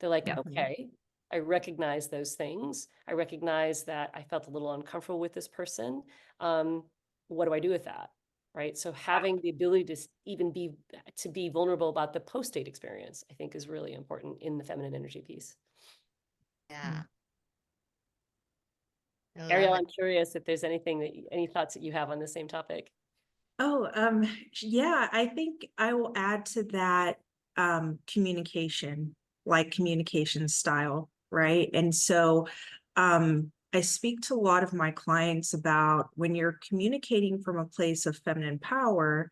They're like, Mhm. okay, I recognize those things. I recognize that I felt a little uncomfortable with this person. What do I do with that? Right. So having the ability to even be vulnerable about the post-date experience, I think is really important in the feminine energy piece. Yeah, I love Ariel, it. I'm curious if there's any thoughts that you have on the same topic. Oh, yeah, I think I will add to that communication, like communication style, right? And so I speak to a lot of my clients about when you're communicating from a place of feminine power,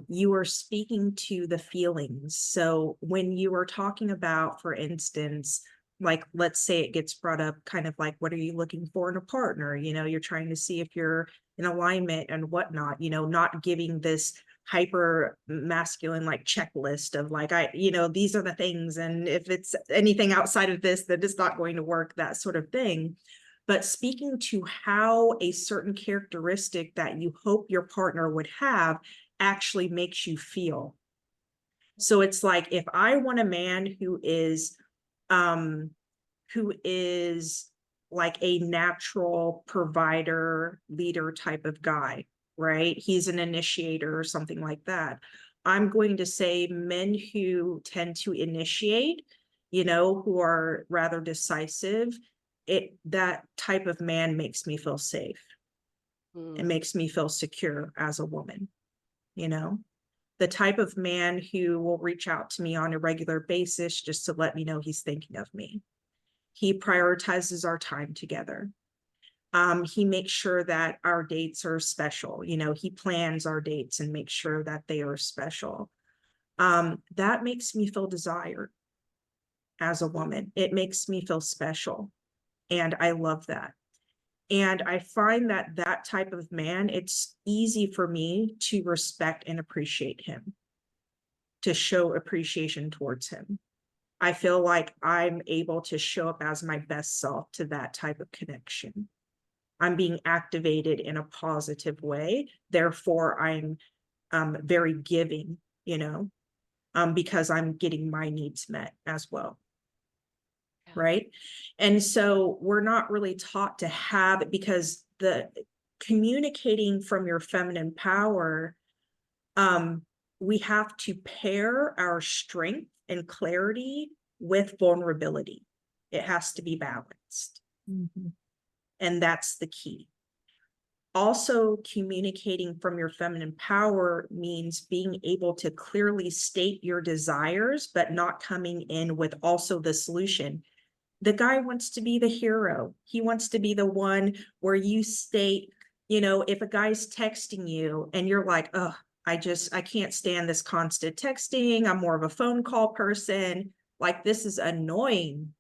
you are speaking to the feelings. So when you are talking about, for instance, like let's say it gets brought up kind of like, what are you looking for in a partner? You know, you're trying to see if you're in alignment and whatnot, you know, not giving this hyper masculine like checklist of like, these are the things. And if it's anything outside of this, that is not going to work, that sort of thing. But speaking to how a certain characteristic that you hope your partner would have actually makes you feel. So it's like, if I want a man um, who is like a natural provider, leader type of guy, right? He's an initiator or something like that. I'm going to say men who tend to initiate, you know, who are rather decisive, that type of man makes me feel safe. It makes me feel secure as a woman, you know? The type of man who will reach out to me on a regular basis just to let me know he's thinking of me. He prioritizes our time together. He makes sure that our dates are special. You know, he plans our dates and makes sure that they are special. That makes me feel desired as a woman. It makes me feel special. And I love that. And I find that that type of man, it's easy for me to respect and appreciate him, to show appreciation towards him. I feel like I'm able to show up as my best self to that type of connection. I'm being activated in a positive way. Therefore, I'm very giving, you know, because I'm getting my needs met as well. Yeah. Right. And so we're not really taught to have it, because the communicating from your feminine power, we have to pair our strength and clarity with vulnerability. It has to be balanced. And that's the key. Also, communicating from your feminine power means being able to clearly state your desires, but not coming in with also the solution. The guy wants to be the hero. He wants to be the one where you state, you know, if a guy's texting you and you're like, oh, I can't stand this constant texting. I'm more of a phone call person. Like, this is annoying.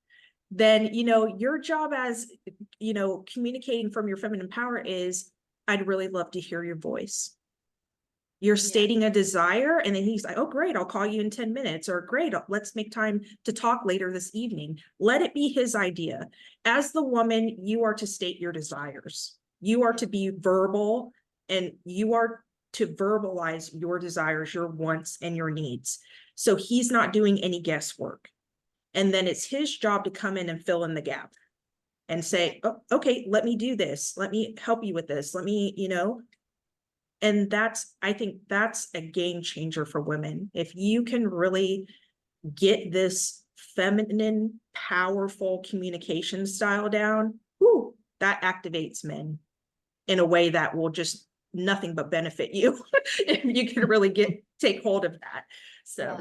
Then, you know, your job as, you know, communicating from your feminine power is, I'd really love to hear your voice. You're stating a desire, and then he's like, oh, great, I'll call you in 10 minutes, or great, let's make time to talk later this evening. Let it be his idea. As the woman, you are to state your desires. You are to be verbal, and you are to verbalize your desires, your wants, and your needs. So he's not doing any guesswork. And then it's his job to come in and fill in the gap and say, oh, okay, let me do this. Let me help you with this. Let me, you know, and I think that's a game changer for women. If you can really get this feminine, powerful communication style down, whoo, that activates men in a way that will just nothing but benefit you if you can really take hold of that. So